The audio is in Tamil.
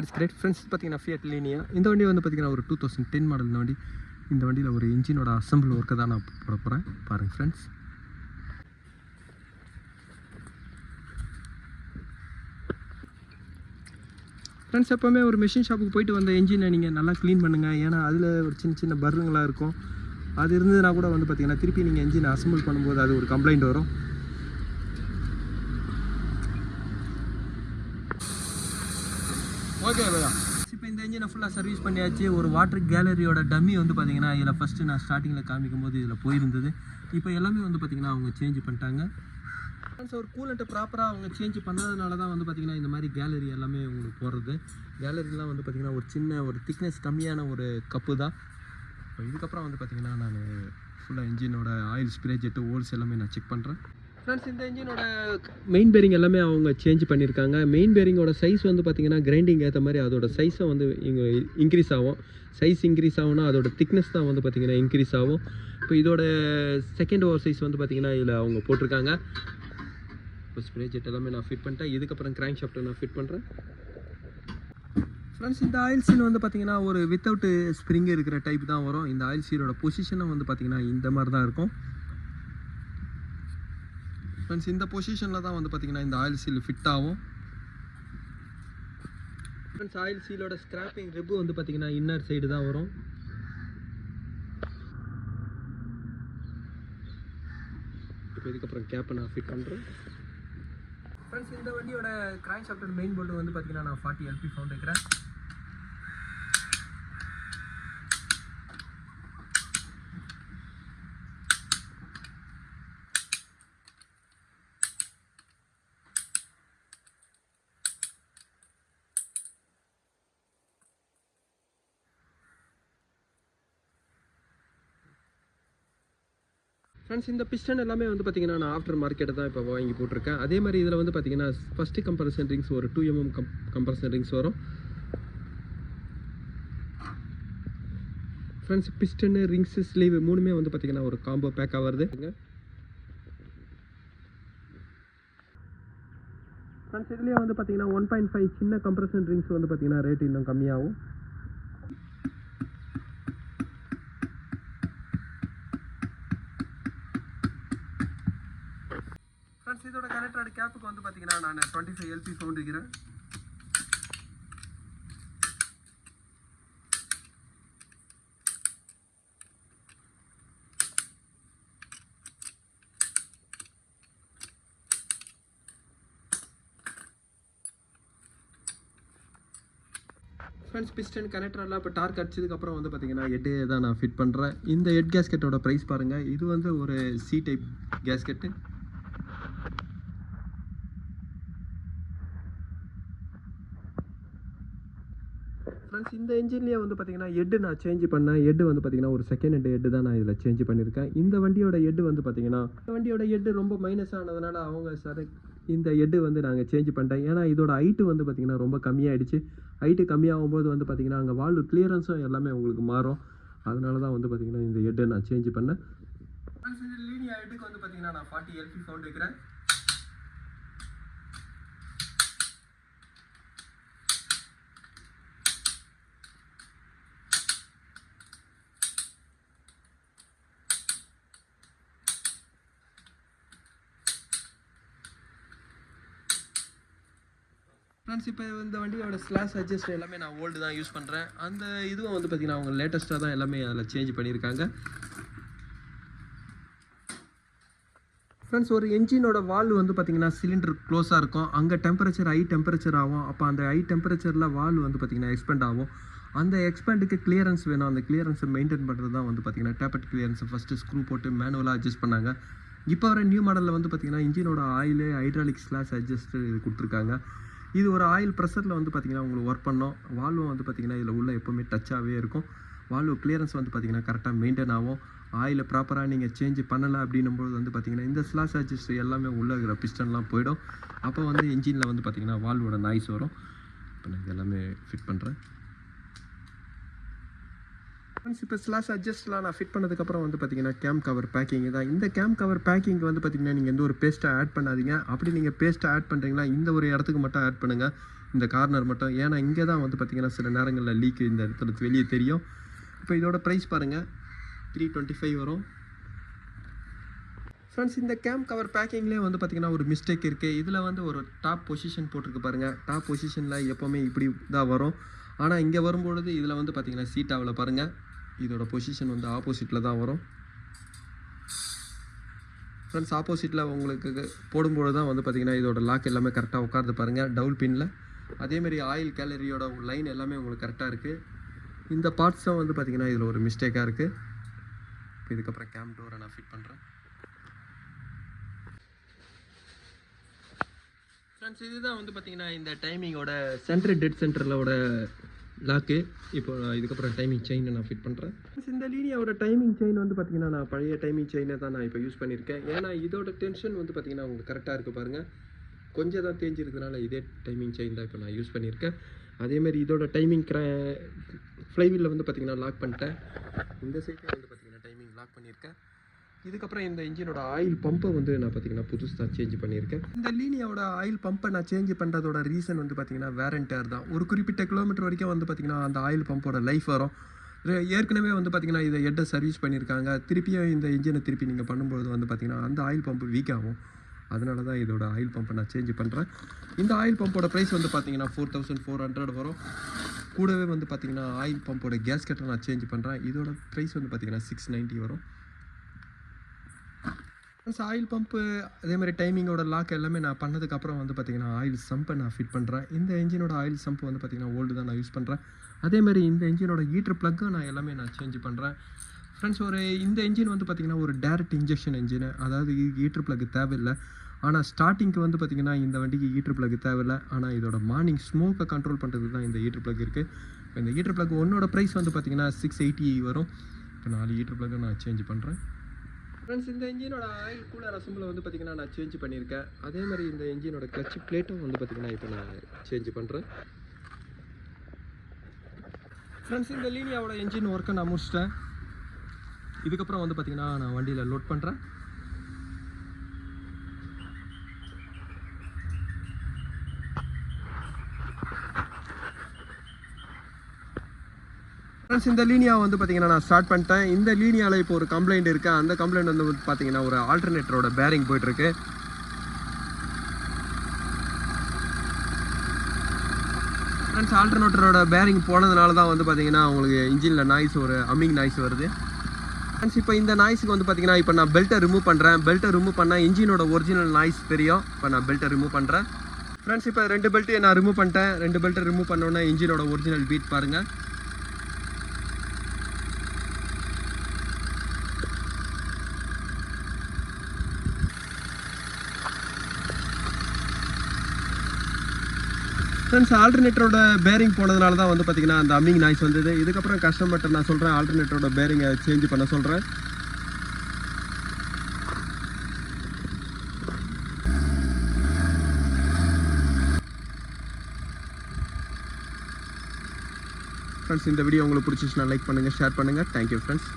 It's great friends. பார்த்தீங்கன்னா ஃபியட் லீனியா இந்த வண்டி வந்து பார்த்தீங்கன்னா ஒரு 2010 மாடல் இந்த வண்டி. இந்த வண்டியில் ஒரு இன்ஜினோட அசம்பிள் ஒர்க்கை தான் நான் போட போகிறேன். பாருங்கள் ஃப்ரெண்ட்ஸ். ஃப்ரெண்ட்ஸ், எப்போவுமே ஒரு மிஷின் ஷாப்புக்கு போயிட்டு வந்த இன்ஜினை நீங்கள் நல்லா க்ளீன் பண்ணுங்கள். ஏன்னா அதில் ஒரு சின்ன சின்ன பர்ருங்களாக இருக்கும். அது இருந்ததுன்னா கூட வந்து பார்த்தீங்கன்னா திருப்பி நீங்கள் இன்ஜினை அசம்பிள் பண்ணும்போது அது ஒரு கம்ப்ளைண்ட் வரும். ஓகே பையா, இப்போ இந்த இன்ஜினை ஃபுல்லாக சர்வீஸ் பண்ணியாச்சு. ஒரு வாட்டர் கேலரியோட டம்மி வந்து பார்த்தீங்கன்னா இதில் ஃபஸ்ட்டு நான் ஸ்டார்டிங்கில் காமிக்கும் போது இதில் போயிருந்தது. இப்போ எல்லாமே வந்து பார்த்திங்கன்னா அவங்க சேஞ்ச் பண்ணிட்டாங்க. ஃப்ரெண்ட்ஸ், ஒரு கூலண்ட்டு ப்ராப்பராக அவங்க சேஞ்ச் பண்ணதுனால தான் வந்து பார்த்திங்கன்னா இந்த மாதிரி கேலரி எல்லாமே உங்களுக்கு போடுறது. கேலரிலாம் வந்து பார்த்திங்கன்னா ஒரு சின்ன ஒரு திக்னஸ் கம்மியான ஒரு கப்பு தான். இதுக்கப்புறம் வந்து பார்த்திங்கன்னா நான் ஃபுல்லாக இன்ஜினோட ஆயில் ஸ்ப்ரே ஜெட்டு ஹோல்ஸ் எல்லாமே நான் செக் பண்ணுறேன். ஃப்ரெண்ட்ஸ், இந்த இன்ஜினோட மெயின் பேரிங் எல்லாமே அவங்க சேஞ்ச் பண்ணியிருக்காங்க. மெயின் பேரிங்கோட சைஸ் வந்து பார்த்திங்கன்னா கிரைண்டிங் ஏற்ற மாதிரி அதோட சைஸை வந்து இங்கே இன்க்ரீஸ் ஆகும். சைஸ் இன்க்ரீஸ் ஆகும்னா அதோட திக்னஸ் தான் வந்து பார்த்திங்கன்னா இன்க்ரீஸ் ஆகும். இப்போ இதோட செகண்ட் ஓவர் சைஸ் வந்து பார்த்திங்கன்னா இதில் அவங்க போட்டிருக்காங்க. இப்போ ஸ்ப்ரே ஜெட் எல்லாமே நான் ஃபிட் பண்ணிட்டேன். இதுக்கப்புறம் கிராங்க் ஷாஃப்ட்டை நான் ஃபிட் பண்ணுறேன். ஃப்ரெண்ட்ஸ், இந்த ஆயில் சீல் வந்து பார்த்திங்கன்னா ஒரு வித்தவுட் ஸ்ப்ரிங் இருக்கிற டைப் தான் வரும். இந்த ஆயில் சீலோட பொசிஷனும் வந்து பார்த்திங்கன்னா இந்த மாதிரி தான் இருக்கும். ஃப்ரெண்ட்ஸ், இந்த பொசிஷனில் தான் வந்து பார்த்திங்கன்னா இந்த ஆயில் சீல் ஃபிட் ஆகும். ஃப்ரெண்ட்ஸ், ஆயில் சீலோட ஸ்க்ராப்பிங் ரிப்பு வந்து பார்த்திங்கன்னா இன்னர் சைடு தான் வரும். இப்போ இதுக்கப்புறம் கேப்பை நான் ஃபிட் பண்ணுறேன். ஃப்ரெண்ட்ஸ், இந்த வண்டியோட கிராங்க் ஷாஃப்ட் மெயின் போல்டு வந்து பார்த்திங்கன்னா நான் 40 LP ஃபவுண்ட் வைக்கிறேன். ஃப்ரெண்ட்ஸ், இந்த பிஸ்டன் எல்லாமே வந்து பார்த்திங்கன்னா நான் ஆஃப்டர் மார்க்கெட்டை தான் இப்போ வாங்கி போட்டிருக்கேன். அதே மாதிரி இதில் வந்து பார்த்திங்கன்னா ஃபஸ்ட்டு கம்ப்ரஷன் ரிங்ஸ் ஒரு 2 mm கம்ப்ரஷன் ரிங்ஸ் வரும். ஃப்ரெண்ட்ஸ், பிஸ்டனு ரிங்ஸு ஸ்லீவ் மூணுமே வந்து பார்த்திங்கன்னா ஒரு காம்போ பேக்காக வருது. ஃப்ரெண்ட்ஸ், இதுலேயே வந்து பார்த்திங்கன்னா 1.5 சின்ன கம்ப்ரஷன் ரிங்ஸ் வந்து பார்த்திங்கன்னா ரேட் இன்னும் கம்மியாகும். ஃப்ரெண்ட்ஸ், இதோட கனெக்டரோட கேப்புக்கு வந்து பார்த்திங்கன்னா நான் 25 LP ஃபவுண்ட் வைக்கிறேன். ஃப்ரெண்ட்ஸ், பிஸ்டன் கனெக்டரெல்லாம் இப்போ டார்க் அடிச்சதுக்கப்புறம் வந்து பார்த்திங்கன்னா ஹெட்டு தான் நான் ஃபிட் பண்ணுறேன். இந்த ஹெட் கேஸ்கெட்டோட ப்ரைஸ் பாருங்கள். இது வந்து ஒரு C டைப் கேஸ்கெட்டு. ஃப்ரெண்ட்ஸ், இந்த இன்ஜின்லேயே வந்து பார்த்திங்கன்னா ஹெட்டு நான் சேஞ்ச் பண்ணேன். ஹெட்டு வந்து பார்த்திங்கன்னா ஒரு செகண்ட் ஹெட் ஹெட்டு தான் நான் இதில் சேஞ்ச் பண்ணியிருக்கேன். இந்த வண்டியோட ஹெட்டு வந்து பார்த்திங்கன்னா ரொம்ப மைனஸ் ஆனதுனால அவங்க சார் இந்த ஹெட்டு வந்து நாங்கள் சேஞ்ச் பண்ணிட்டேன். ஏன்னா இதோட ஹைட்டு வந்து பார்த்திங்கன்னா ரொம்ப கம்மியாகிடுச்சு. ஹைட்டு கம்மியாகும் போது வந்து பார்த்திங்கன்னா அங்கே வால்வு கிளியரன்ஸும் எல்லாமே உங்களுக்கு மாறும். அதனால தான் வந்து பார்த்திங்கன்னா இந்த ஹெட்டை நான் சேஞ்ச் பண்ணேன். லீனியா ஹெட்டுக்கு வந்து பார்த்திங்கன்னா நான் 40 LP ஃபவுண்ட் வைக்கிறேன். ஃப்ரெண்ட்ஸ், இப்போ இந்த வண்டியோட ஸ்லாஷ் அட்ஜஸ்ட் எல்லாமே நான் ஓல்டு தான் யூஸ் பண்ணுறேன். அந்த இதுவும் வந்து பார்த்திங்கன்னா அவங்க லேட்டஸ்ட்டாக தான் எல்லாமே அதில் சேஞ்ச் பண்ணியிருக்காங்க. ஃப்ரெண்ட்ஸ், ஒரு என்ஜினோட வால்வு வந்து பார்த்திங்கன்னா சிலிண்டர் க்ளோஸாக இருக்கும். அங்கே டெம்பரேச்சர் ஹை டெம்பரேச்சர் ஆகும். அப்போ அந்த ஹை டெம்பரேச்சரில் வால்வு வந்து பார்த்திங்கன்னா எக்ஸ்பெண்ட் ஆகும். அந்த எக்ஸ்பெண்டுக்கு கிளியரன்ஸ் வேணும். அந்த கிளியரன்ஸை மெயின்டைன் பண்ணுறது தான் வந்து பார்த்திங்கன்னா டேப்பட் கிளியரன்ஸை ஃபஸ்ட்டு ஸ்க்ரூ போட்டு மேனுவலாக அட்ஜஸ்ட் பண்ணாங்க. இப்போ வர நியூ மாடலில் வந்து பார்த்திங்கன்னா இன்ஜினோட ஆயிலு ஹைட்ராலிக் ஸ்லாஷ் அட்ஜஸ்ட்டு இது கொடுத்துருக்காங்க. இது ஒரு ஆயில் ப்ரெஷரில் வந்து பார்த்திங்கன்னா உங்களுக்கு ஒர்க் பண்ணோம். வால்வும் வந்து பார்த்திங்கன்னா இதில் உள்ள எப்போவுமே டச்சாகவே இருக்கும். வால்வு கிளியரன்ஸ் வந்து பார்த்திங்கன்னா கரெக்டாக மெயின்டைன் ஆகும். ஆயிலை ப்ராப்பராக நீங்கள் சேஞ்ச் பண்ணலை அப்படின்னும்போது வந்து பார்த்திங்கன்னா இந்த ஸ்லாஷ் அட்ஜஸ்ட் எல்லாமே உள்ளே இருக்கிற பிஸ்டன்லாம் போயிடும். அப்போ வந்து இன்ஜினில் வந்து பார்த்திங்கன்னா வால்வோட நாய்ஸ் வரும். இப்போ நான் எல்லாமே ஃபிட் பண்ணுறேன். ஃப்ரெண்ட்ஸ், இப்போ ஸ்லாஷ் அட்ஜஸ்ட்லாம் நான் ஃபிட் பண்ணதுக்கப்புறம் வந்து பார்த்திங்கன்னா கேம் கவர் பேக்கிங் தான். இந்த கேம் கவர் பேக்கிங் வந்து பார்த்திங்கன்னா நீங்கள் எந்த ஒரு பேஸ்ட்டை ஆட் பண்ணாதீங்க. அப்படி நீங்கள் பேஸ்ட்டை ஆட் பண்ணுறீங்களா இந்த ஒரு இடத்துக்கு மட்டும் ஆட் பண்ணுங்கள். இந்த கார்னர் மட்டும். ஏன்னா இங்கே தான் வந்து பார்த்திங்கன்னா சில நேரங்களில் லீக் இந்த இடத்துல வெளியே தெரியும். இப்போ இதோட ப்ரைஸ் பாருங்கள், 325 வரும். ஃப்ரெண்ட்ஸ், இந்த கேம் கவர் பேக்கிங்லேயே வந்து பார்த்திங்கன்னா ஒரு மிஸ்டேக் இருக்குது. இதில் வந்து ஒரு டாப் பொசிஷன் போட்டிருக்கு பாருங்கள். டாப் பொசிஷனில் எப்போவுமே இப்படி தான் வரும். ஆனால் இங்கே வரும்பொழுது இதில் வந்து பார்த்திங்கன்னா சீட்டாவில் பாருங்கள், இதோட பொசிஷன் வந்து ஆப்போசிட்டில் தான் வரும். ஃப்ரெண்ட்ஸ், ஆப்போசிட்டில் உங்களுக்கு போடும்போது தான் வந்து பார்த்திங்கன்னா இதோட லாக் எல்லாமே கரெக்டாக உட்கார்ந்து பாருங்கள் டபுள் பின்னில். அதேமாதிரி ஆயில் கேலரியோட லைன் எல்லாமே உங்களுக்கு கரெக்டாக இருக்குது. இந்த பார்ட்ஸும் வந்து பார்த்திங்கன்னா இதில் ஒரு மிஸ்டேக்காக இருக்குது. இப்போ இதுக்கப்புறம் கேம் டோரை நான் ஃபிட் பண்ணுறேன். ஃப்ரெண்ட்ஸ், இதுதான் வந்து பார்த்திங்கன்னா இந்த டைமிங்கோட சென்டர் டெட் சென்டரிலோட லாக்கு. இப்போ இதுக்கப்புறம் டைமிங் செயினை நான் ஃபிட் பண்ணுறேன். இந்த லீனியாவோட டைமிங் செயின் வந்து பார்த்திங்கன்னா நான் பழைய டைமிங் செயினை தான் நான் இப்போ யூஸ் பண்ணியிருக்கேன். ஏன்னா இதோட டென்ஷன் வந்து பார்த்திங்கன்னா உங்களுக்கு கரெக்டாக இருக்குது பாருங்கள். கொஞ்சம் தான் தேஞ்சிருக்கிறதுனால இதே டைமிங் செயின் தான் இப்போ நான் யூஸ் பண்ணியிருக்கேன். அதேமாதிரி இதோட டைமிங் ஃப்ளைவீலில் வந்து பார்த்திங்கன்னா லாக் பண்ணிட்டேன். இந்த சைட்லேயும் வந்து பார்த்திங்கன்னா டைமிங் லாக் பண்ணியிருக்கேன். இதுக்கப்புறம் இந்த இன்ஜினோட ஆயில் பம்பை வந்து நான் பார்த்திங்கன்னா புதுசாக சேஞ்ச் பண்ணியிருக்கேன். இந்த லீனியாவோட ஆயில் பம்பை நான் சேஞ்ச் பண்ணுறதோட ரீசன் வந்து பார்த்திங்கன்னா வேரண்டர் தான். ஒரு குறிப்பிட்ட கிலோமீட்டர் வரைக்கும் வந்து பார்த்திங்கன்னா அந்த ஆயில் பம்போட லைஃப் வரும். ஏற்கனவே வந்து பார்த்திங்கன்னா இதை ஹெட்டை சர்வீஸ் பண்ணியிருக்காங்க. திருப்பியும் இந்த இன்ஜினை திருப்பி நீங்கள் பண்ணும்போது வந்து பார்த்திங்கன்னா அந்த ஆயில் பம்பு வீக் ஆகும். அதனால தான் இதோட ஆயில் பம்பை நான் சேஞ்ச் பண்ணுறேன். இந்த ஆயில் பம்போட ப்ரைஸ் வந்து பார்த்திங்கன்னா 4400 வரும். கூடவே வந்து பார்த்திங்கன்னா ஆயில் பம்போட கேஸ்கெட்டை நான் சேஞ்ச் பண்ணுறேன். இதோட ப்ரைஸ் வந்து பார்த்திங்கன்னா 690 வரும். ஆயில் பம்ப்பு அதேமாதிரி டைமிங்கோட லாக் எல்லாமே நான் பண்ணதுக்கப்புறம் வந்து பார்த்திங்கன்னா ஆயில் சம்பை நான் ஃபிட் பண்ணுறேன். இந்த இன்ஜினோட ஆயில் சம்பு வந்து பார்த்திங்கன்னா ஓல்டு தான் நான் யூஸ் பண்ணுறேன். அதேமாதிரி இந்த இன்ஜினோட ஹீட்டர் ப்ளக்கை நான் எல்லாமே நான் சேஞ்ச் பண்ணுறேன். ஃப்ரெண்ட்ஸ், இந்த இன்ஜின் வந்து பார்த்திங்கன்னா ஒரு டேரக்ட் இன்ஜெக்ஷன் இன்ஜின். அதாவது ஹீட்டர் ப்ளக்கு தேவையில்லை. ஆனால் ஸ்டார்டிங்க்கு வந்து பார்த்திங்கன்னா இந்த வண்டிக்கு ஹீட்டர் ப்ளக்கு தேவையில்லை. ஆனால் இதோட மார்னிங் ஸ்மோக்கை கண்ட்ரோல் பண்ணுறது தான் இந்த ஹீட்டர் ப்ளக் இருக்குது. இப்போ இந்த ஹீட்டர் ப்ளக் ஒன்னோட ப்ரைஸ் வந்து பார்த்திங்கன்னா 680 வரும். இப்போ 4 ஹீட்டர் ப்ளக்கை நான் சேஞ்ச் பண்ணுறேன். ஃப்ரெண்ட்ஸ், இந்த இன்ஜினோட ஆயில் கூலர் அசம்பிளை வந்து பார்த்திங்கன்னா நான் சேஞ்ச் பண்ணியிருக்கேன். அதே மாதிரி இந்த இன்ஜினோட கிளட்ச் பிளேட்டும் வந்து பார்த்திங்கன்னா இப்போ நான் சேஞ்ச் பண்ணுறேன். ஃப்ரெண்ட்ஸ், இந்த லீனியாவோட இன்ஜின் ஒர்க்கை நான் முடிச்சிட்டேன். இதுக்கப்புறம் வந்து பார்த்திங்கன்னா நான் வண்டியில் லோட் பண்ணுறேன். ஃப்ரெண்ட்ஸ், இந்த லீனியா வந்து பார்த்திங்கன்னா நான் ஸ்டார்ட் பண்ணிட்டேன். இந்த லீனியாவில் இப்போ ஒரு கம்ப்ளைண்ட் இருக்குது. அந்த கம்ப்ளைண்ட் வந்து பார்த்திங்கன்னா ஒரு ஆல்டர்னேட்டரோட பேரிங் போய்ட்டுருக்கு. ஃப்ரெண்ட்ஸ், ஆல்டர்னேட்டரோட பேரிங் போனதுனால தான் வந்து பார்த்திங்கன்னா உங்களுக்கு இன்ஜினில் நாய்ஸ், ஒரு அம்மிங் நாய்ஸ் வருது. ஃப்ரெண்ட்ஸ், இப்போ இந்த நாய்ஸுக்கு வந்து பார்த்திங்கன்னா இப்போ நான் பெல்ட்டை ரிமூவ் பண்ணுறேன். பெல்ட்டை ரிமூவ் பண்ணால் இன்ஜினோட ஒரிஜினல் நாய்ஸ் தெரியும். இப்போ நான் பெல்ட்டை ரிமூவ் பண்ணுறேன். ஃப்ரெண்ட்ஸ், இப்போ 2 பெல்ட்டையும் நான் ரிமூவ் பண்ணிட்டேன். 2 பெல்ட்டை ரிமூவ் பண்ணோன்னே இன்ஜினோட ஒரிஜினல் பீட் பாருங்கள். ஃப்ரெண்ட்ஸ், ஆல்டர்னேட்டரோட பேரிங் போனதுனால தான் வந்து பார்த்திங்கன்னா அந்த அம்மிங் நாய்ஸ் வந்தது. இதுக்கப்புறம் கஸ்டமர்கிட்ட நான் சொல்கிறேன் ஆல்டர்னேட்டரோட பேரிங்கை சேஞ்ச் பண்ண சொல்கிறேன். ஃப்ரெண்ட்ஸ், இந்த வீடியோ உங்களுக்கு பிடிச்சிச்சுன்னா லைக் பண்ணுங்கள், ஷேர் பண்ணுங்கள். Thank you friends.